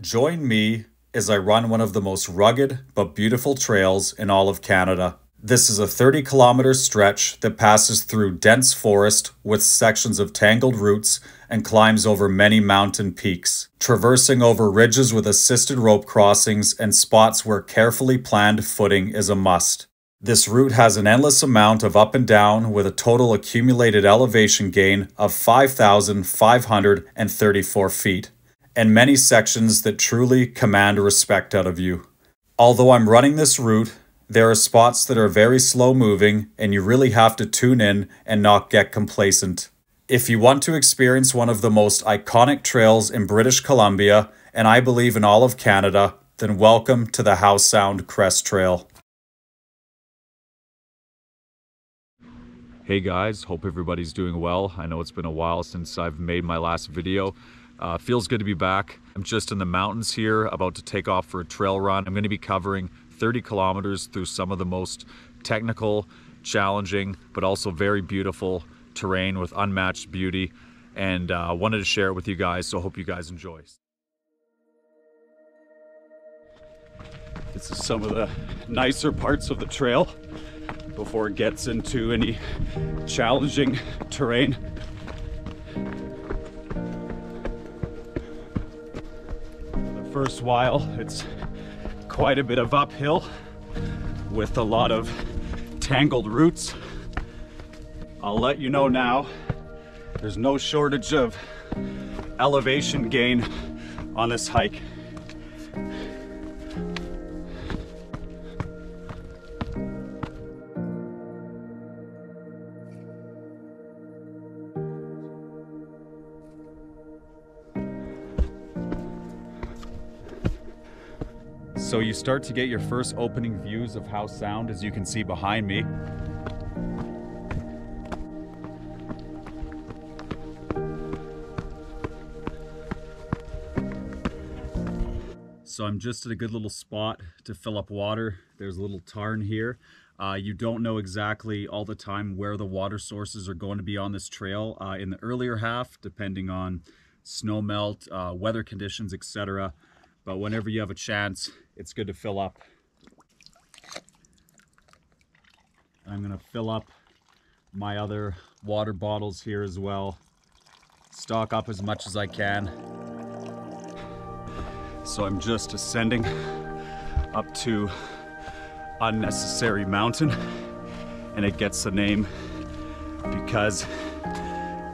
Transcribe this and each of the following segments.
Join me as I run one of the most rugged but beautiful trails in all of Canada. This is a 30-kilometer stretch that passes through dense forest with sections of tangled roots and climbs over many mountain peaks, traversing over ridges with assisted rope crossings and spots where carefully planned footing is a must. This route has an endless amount of up and down with a total accumulated elevation gain of 5,534 feet, and many sections that truly command respect out of you. Although I'm running this route, there are spots that are very slow moving and you really have to tune in and not get complacent. If you want to experience one of the most iconic trails in British Columbia, and I believe in all of Canada, then welcome to the Howe Sound Crest Trail. Hey guys, hope everybody's doing well. I know it's been a while since I've made my last video. Feels good to be back. I'm just in the mountains here, about to take off for a trail run. I'm going to be covering 30 kilometers through some of the most technical, challenging, but also very beautiful terrain with unmatched beauty, and wanted to share it with you guys, so I hope you guys enjoy. This is some of the nicer parts of the trail before it gets into any challenging terrain. The first while, it's quite a bit of uphill with a lot of tangled roots. I'll let you know now, there's no shortage of elevation gain on this hike. So you start to get your first opening views of Howe Sound, as you can see behind me. So I'm just at a good little spot to fill up water. There's a little tarn here. You don't know exactly all the time where the water sources are going to be on this trail. In the earlier half, depending on snow melt, weather conditions, etc. But whenever you have a chance, it's good to fill up. I'm gonna fill up my other water bottles here as well. Stock up as much as I can. So I'm just ascending up to Unnecessary Mountain, and it gets the name because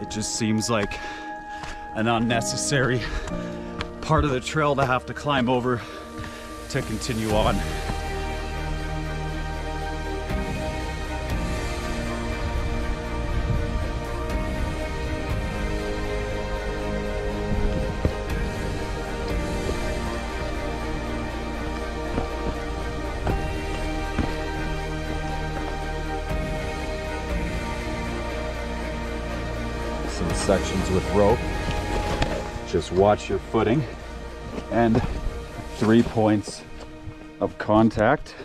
it just seems like an unnecessary part of the trail to have to climb over to continue on. Some sections with rope. Just watch your footing, and 3 points of contact.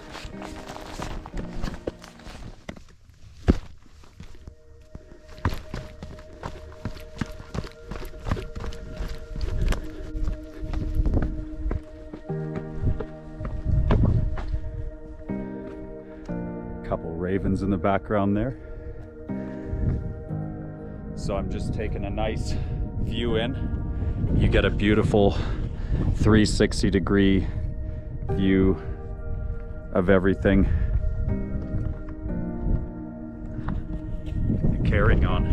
Couple ravens in the background there. So I'm just taking a nice view in. You get a beautiful 360-degree view of everything. Carrying on.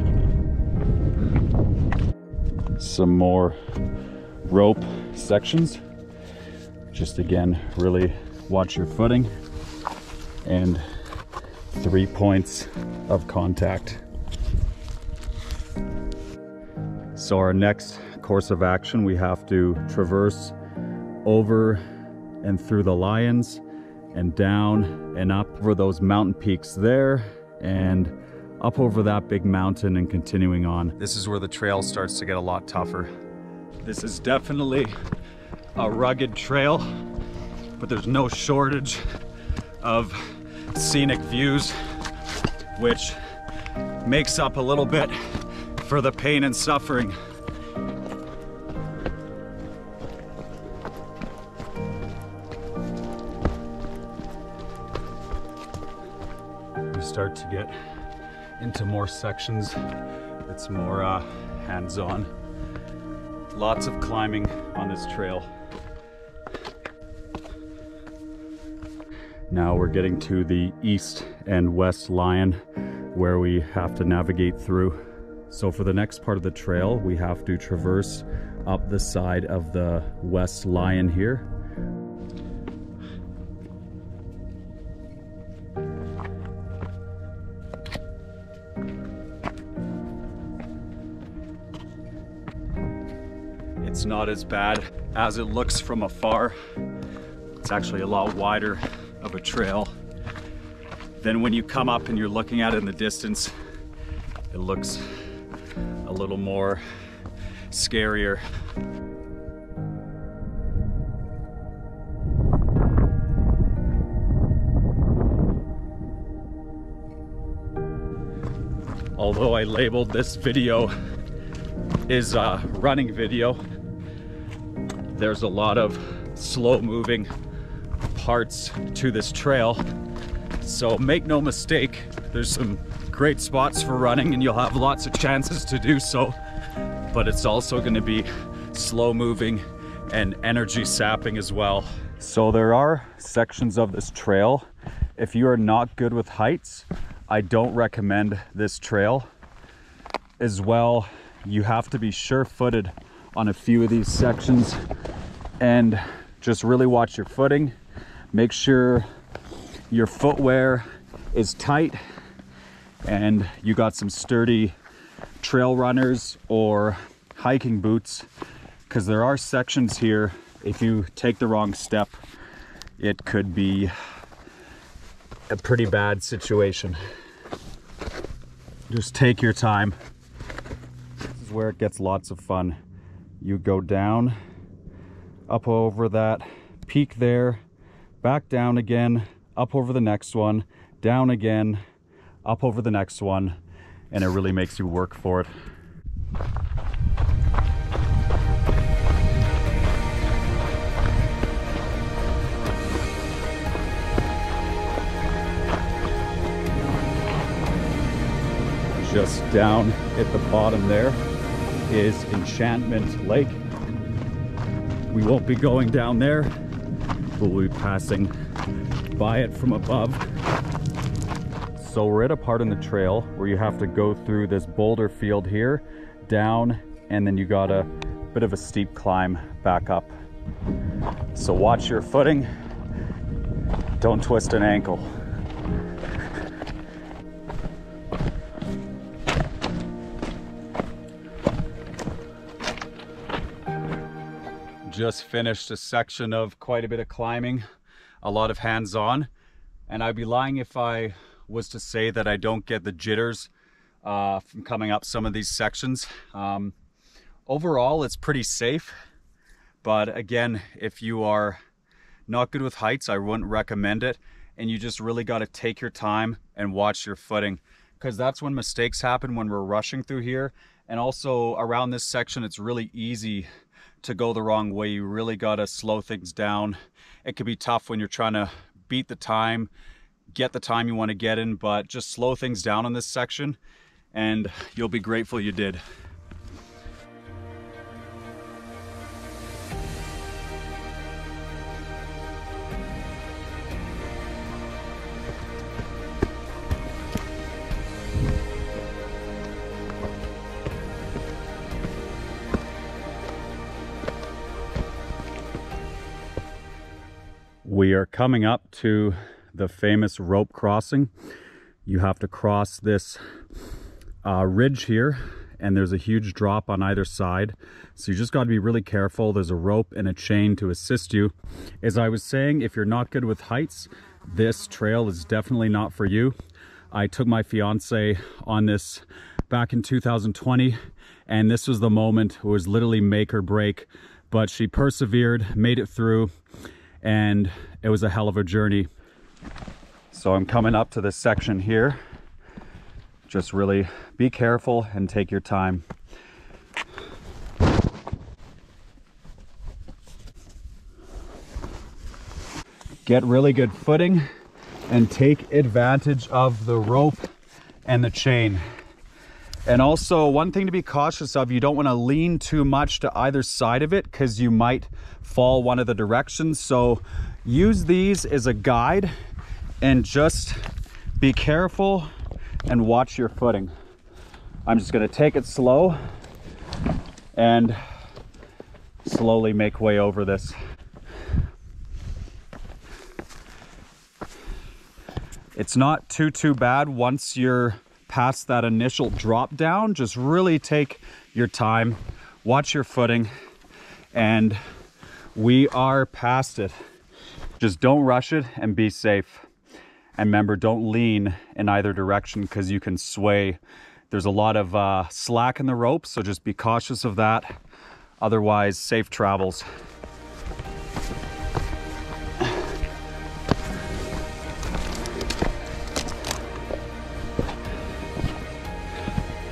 Some more rope sections. Just again, really watch your footing, and 3 points of contact. So our next course of action, we have to traverse over and through the lions and down and up over those mountain peaks there and up over that big mountain and continuing on. This is where the trail starts to get a lot tougher. This is definitely a rugged trail, but there's no shortage of scenic views, which makes up a little bit for the pain and suffering. start to get into more sections. It's more hands-on. Lots of climbing on this trail. Now we're getting to the east and west Lion where we have to navigate through. So for the next part of the trail, we have to traverse up the side of the west Lion here. It's not as bad as it looks from afar. It's actually a lot wider of a trail. Then when you come up and you're looking at it in the distance, it looks a little more scarier. Although I labeled this video is a running video, there's a lot of slow moving parts to this trail. So make no mistake, there's some great spots for running and you'll have lots of chances to do so, but it's also going to be slow moving and energy sapping as well. So there are sections of this trail. If you are not good with heights, I don't recommend this trail. As well, you have to be sure-footed on a few of these sections and just really watch your footing. Make sure your footwear is tight and you got some sturdy trail runners or hiking boots, because there are sections here, if you take the wrong step, it could be a pretty bad situation. Just take your time. This is where it gets lots of fun. You go down, up over that peak there, back down again, up over the next one, down again, up over the next one, and it really makes you work for it. Just down at the bottom there is Enchantment Lake. We won't be going down there, but we'll be passing by it from above. So we're at a part in the trail where you have to go through this boulder field here, down, and then you got a bit of a steep climb back up. So watch your footing, don't twist an ankle. Just finished a section of quite a bit of climbing, a lot of hands-on, and I'd be lying if I was to say that I don't get the jitters from coming up some of these sections. Overall, it's pretty safe, but again, if you are not good with heights, I wouldn't recommend it, and you just really got to take your time and watch your footing, because that's when mistakes happen, when we're rushing through here. And also around this section, it's really easy to go the wrong way. You really got to slow things down. It can be tough when you're trying to beat the time, get the time you want to get in, but just slow things down in this section and you'll be grateful you did. We are coming up to the famous rope crossing. You have to cross this ridge here, and there's a huge drop on either side. So you just got to be really careful. There's a rope and a chain to assist you. As I was saying, if you're not good with heights, this trail is definitely not for you. I took my fiance on this back in 2020, and this was the moment. It was literally make or break, but she persevered, made it through, and it was a hell of a journey. So I'm coming up to this section here. Just really be careful and take your time. Get really good footing and take advantage of the rope and the chain. And also, one thing to be cautious of, you don't want to lean too much to either side of it because you might fall one of the directions. So use these as a guide and just be careful and watch your footing. I'm just going to take it slow and slowly make way over this. It's not too bad once you're past that initial drop down. Just really take your time, watch your footing, and we are past it. Just don't rush it and be safe. And remember, don't lean in either direction because you can sway. There's a lot of slack in the rope, so just be cautious of that. Otherwise, safe travels.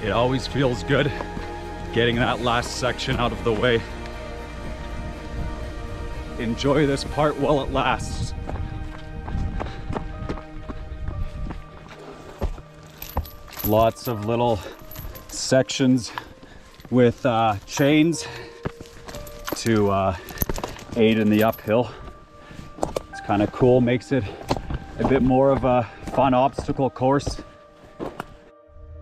It always feels good getting that last section out of the way. Enjoy this part while it lasts. Lots of little sections with chains to aid in the uphill. It's kind of cool, makes it a bit more of a fun obstacle course.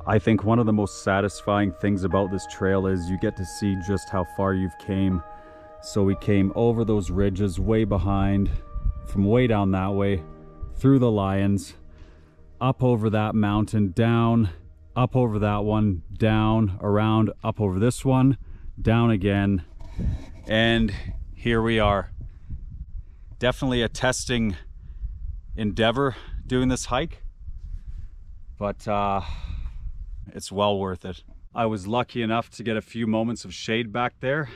I think one of the most satisfying things about this trail is you get to see just how far you've came. So we came over those ridges way behind, from way down that way, through the lions, up over that mountain, down, up over that one, down, around, up over this one, down again, and here we are. Definitely a testing endeavor doing this hike, but it's well worth it. I was lucky enough to get a few moments of shade back there.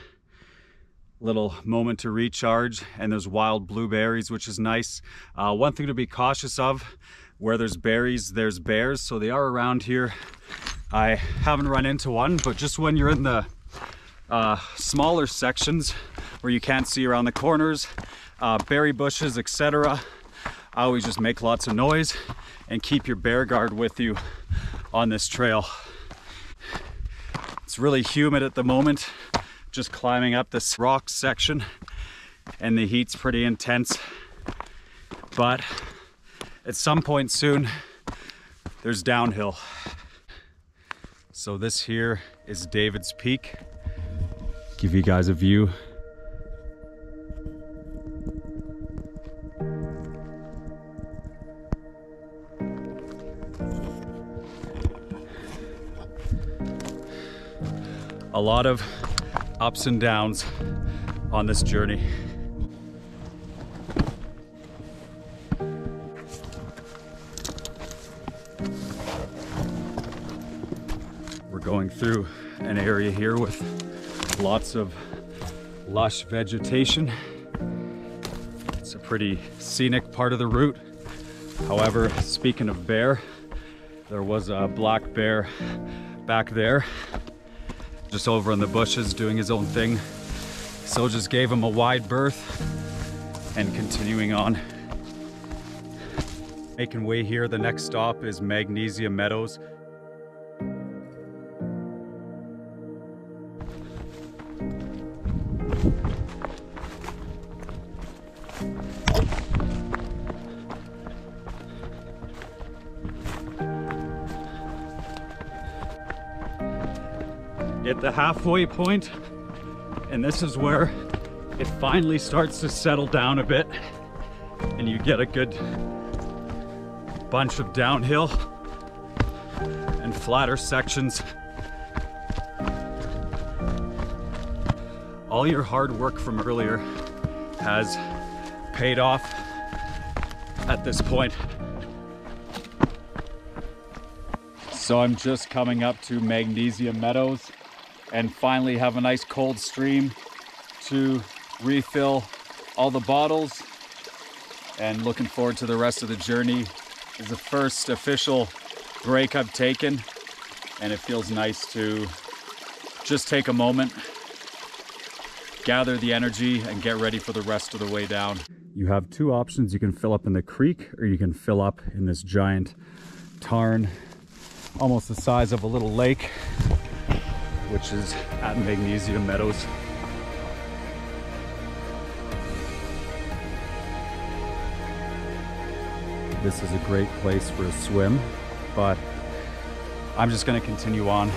Little moment to recharge, and there's wild blueberries, which is nice. One thing to be cautious of, where there's berries, there's bears, so they are around here. I haven't run into one, but just when you're in the smaller sections where you can't see around the corners, berry bushes, etc., I always just make lots of noise and keep your bear guard with you on this trail. It's really humid at the moment, just climbing up this rock section, and the heat's pretty intense. But at some point soon, there's downhill. So this here is David's Peak. Give you guys a view. A lot of ups and downs on this journey. We're going through an area here with lots of lush vegetation. It's a pretty scenic part of the route. However, speaking of bear, there was a black bear back there, just over in the bushes doing his own thing. So just gave him a wide berth and continuing on. Making way here, the next stop is Magnesia Meadows. At the halfway point, and this is where it finally starts to settle down a bit and you get a good bunch of downhill and flatter sections. All your hard work from earlier has paid off at this point. So I'm just coming up to Magnesia Meadows and finally have a nice cold stream to refill all the bottles, and looking forward to the rest of the journey. It's the first official break I've taken, and it feels nice to just take a moment, gather the energy, and get ready for the rest of the way down. You have two options. You can fill up in the creek or you can fill up in this giant tarn, almost the size of a little lake, which is at Magnesia Meadows. This is a great place for a swim, but I'm just going to continue on.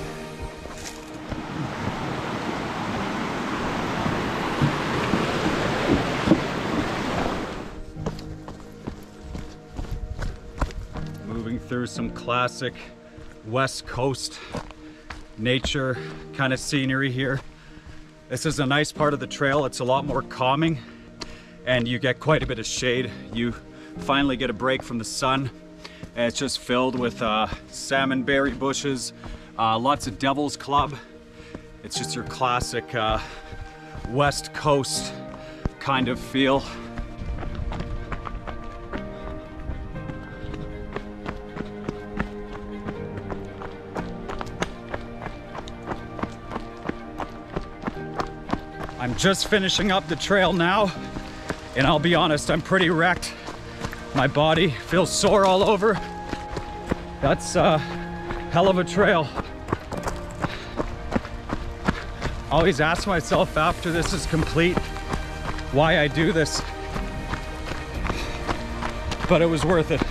Moving through some classic West Coast nature kind of scenery here. This is a nice part of the trail. It's a lot more calming and you get quite a bit of shade. You finally get a break from the sun. And it's just filled with salmonberry bushes, lots of Devil's Club. It's just your classic West Coast kind of feel. I'm just finishing up the trail now, and I'll be honest, I'm pretty wrecked. My body feels sore all over. That's a hell of a trail. Always ask myself after this is complete why I do this, but it was worth it.